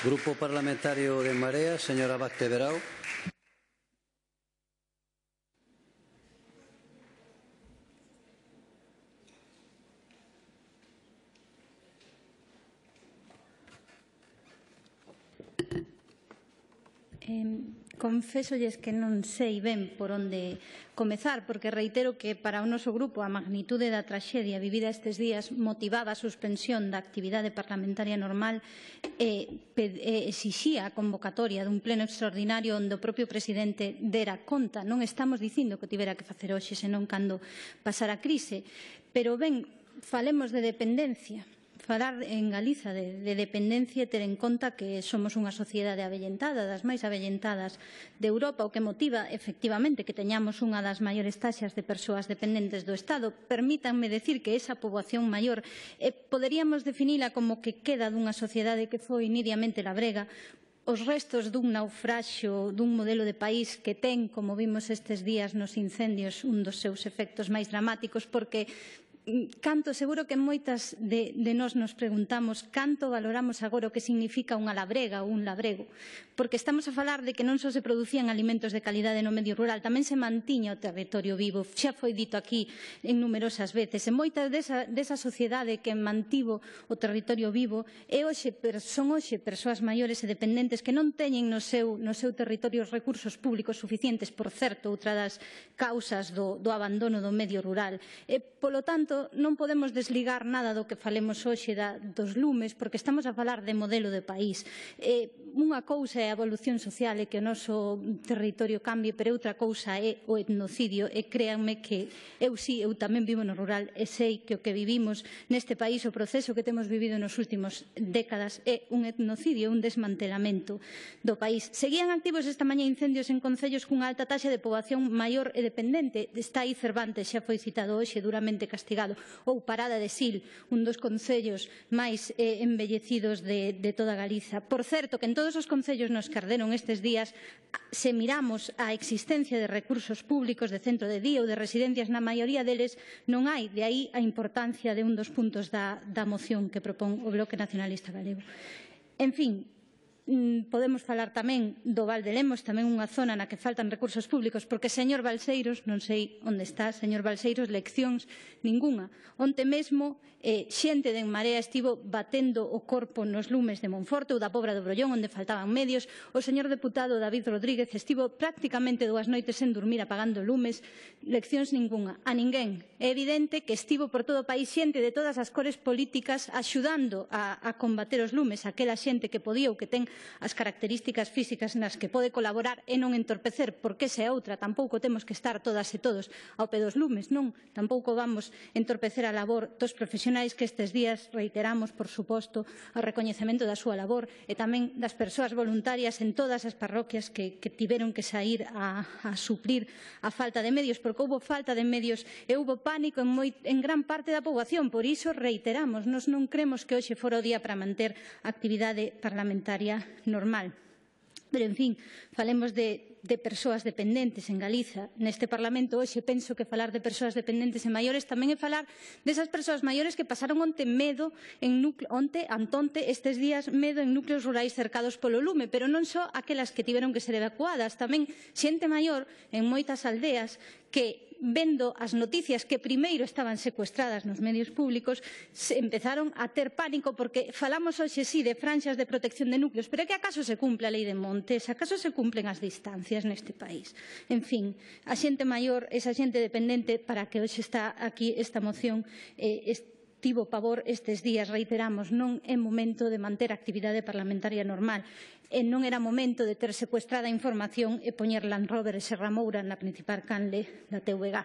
Grupo Parlamentario de Marea, señora Vázquez Verao. Confésolles que non sei ben por onde comezar, porque reitero que para o noso grupo a magnitude da traxedia vivida estes días motivaba a suspensión da actividade parlamentaria normal e exixía a convocatoria dun pleno extraordinario onde o propio presidente dera conta. Non estamos dicindo que o tivera que facer hoxe, senón cando pasara a crise. Pero ben, falemos de dependencia. Falar en Galiza de dependencia e ter en conta que somos unha sociedade avellentada, das máis avellentadas de Europa, o que motiva, efectivamente, que teñamos unha das maiores taxas de persoas dependentes do Estado. Permítanme decir que esa poboación maior poderíamos definila como que queda dunha sociedade que foi niriamente labrega, os restos dun naufraxio dun modelo de país que ten, como vimos estes días nos incendios, un dos seus efectos máis dramáticos, porque canto seguro que moitas de nós nos preguntamos canto valoramos agora o que significa unha labrega ou un labrego, porque estamos a falar de que non só se producían alimentos de calidade no medio rural, tamén se mantiña o territorio vivo. Xa foi dito aquí en numerosas veces, e moitas desa sociedade que mantivo o territorio vivo son hoxe persoas maiores e dependentes que non teñen no seu territorio os recursos públicos suficientes, por certo, outra das causas do abandono do medio rural. Polo tanto, non podemos desligar nada do que falemos hoxe dos lumes, porque estamos a falar de modelo de país. Unha cousa é a evolución social e que o noso territorio cambie, pero outra cousa é o etnocidio, e créanme que eu tamén vivo no rural e sei que o que vivimos neste país, o proceso que temos vivido nos últimos décadas é un etnocidio, un desmantelamento do país. Seguían activos esta mañá incendios en concellos cunha alta taxa de poboación maior e dependente. Está aí Cervantes, xa foi citado hoxe, duramente castigado, ou Parada de Sil, un dos concellos máis embellecidos de toda Galiza. Por certo, que en todos os concellos nos que arderon estes días, se miramos a existencia de recursos públicos de centro de día ou de residencias, na maioría deles non hai. De aí a importancia de un dos puntos da moción que propón o Bloque Nacionalista Galego. En fin, podemos falar tamén do Val de Lemos, tamén unha zona na que faltan recursos públicos, porque, señor Balseiros, non sei onde está, señor Balseiros, leccións ningunha. Onte mesmo, xente de En Marea estivo batendo o corpo nos lumes de Monforte ou da Pobra do Brollón, onde faltaban medios. O señor deputado David Rodríguez estivo prácticamente 2 noites sen dormir apagando lumes. Leccións ningunha. A ninguén. É evidente que estivo por todo o país xente de todas as cores políticas axudando a combater os lumes, aquela xente que podía ou que ten as características físicas nas que pode colaborar e non entorpecer, porque esa é outra. Tampouco temos que estar todas e todos ao pé dos lumes, non. Tampouco vamos entorpecer a labor dos profesionais que estes días reiteramos, por suposto, o recoñecemento da súa labor e tamén das persoas voluntarias en todas as parroquias que tiveron que saír a suplir a falta de medios, porque houbo falta de medios e houbo pánico en gran parte da poboación. Por iso reiteramos, nós non cremos que hoxe fora o día para manter a actividade parlamentaria normal. Pero, en fin, falemos de persoas dependentes en Galiza. Neste Parlamento hoxe penso que falar de persoas dependentes e maiores tamén é falar desas persoas maiores que pasaron onte estes días medo en núcleos rurais cercados polo lume, pero non só aquelas que tiveron que ser evacuadas, tamén xente maior en moitas aldeas que, vendo as noticias que primeiro estaban secuestradas nos medios públicos, empezaron a ter pánico, porque falamos hoxe sí de franxas de protección de núcleos, pero é que acaso se cumple a lei de montes, acaso se cumplen as distancias neste país. En fin, a xente maior, esa xente dependente para que hoxe está aquí esta moción, tivo pavor estes días. Reiteramos, non é momento de manter a actividade parlamentaria normal, e non era momento de ter secuestrada a información e poñer Land Rover e Serra Moura na principal canle da TVG.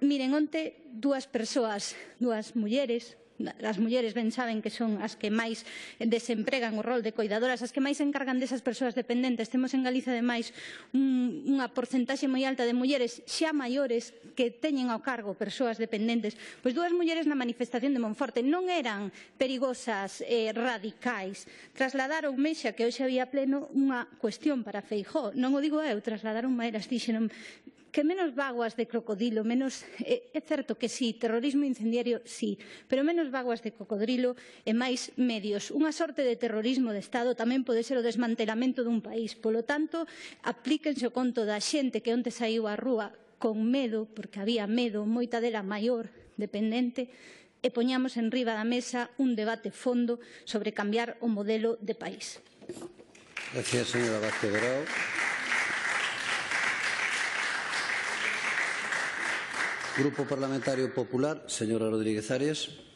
Miren, onte dúas persoas, dúas mulleres, as mulleres ben saben que son as que máis desempregan o rol de coidadoras, as que máis se encargan desas persoas dependentes. Temos en Galiza, ademais, unha porcentaxe moi alta de mulleres xa maiores que teñen ao cargo persoas dependentes. Pois dúas mulleres na manifestación de Monforte non eran perigosas radicais. Trasladaron xa que hoxe había pleno unha cuestión para Feijóo. Non o digo eu, trasladaron elas, dixeron que menos bágoas de crocodilo, menos, é certo que sí, terrorismo incendiario sí, pero menos bágoas de cocodrilo e máis medios. Unha sorte de terrorismo de Estado tamén pode ser o desmantelamento dun país. Polo tanto, aplíquense o conto da xente que onte saiu á rúa con medo, porque había medo, moita dela maior, dependente, e poñamos en riba da mesa un debate fondo sobre cambiar o modelo de país. Gracias, señora Vázquez Verao. Grupo Parlamentario Popular, señora Rodríguez Arias.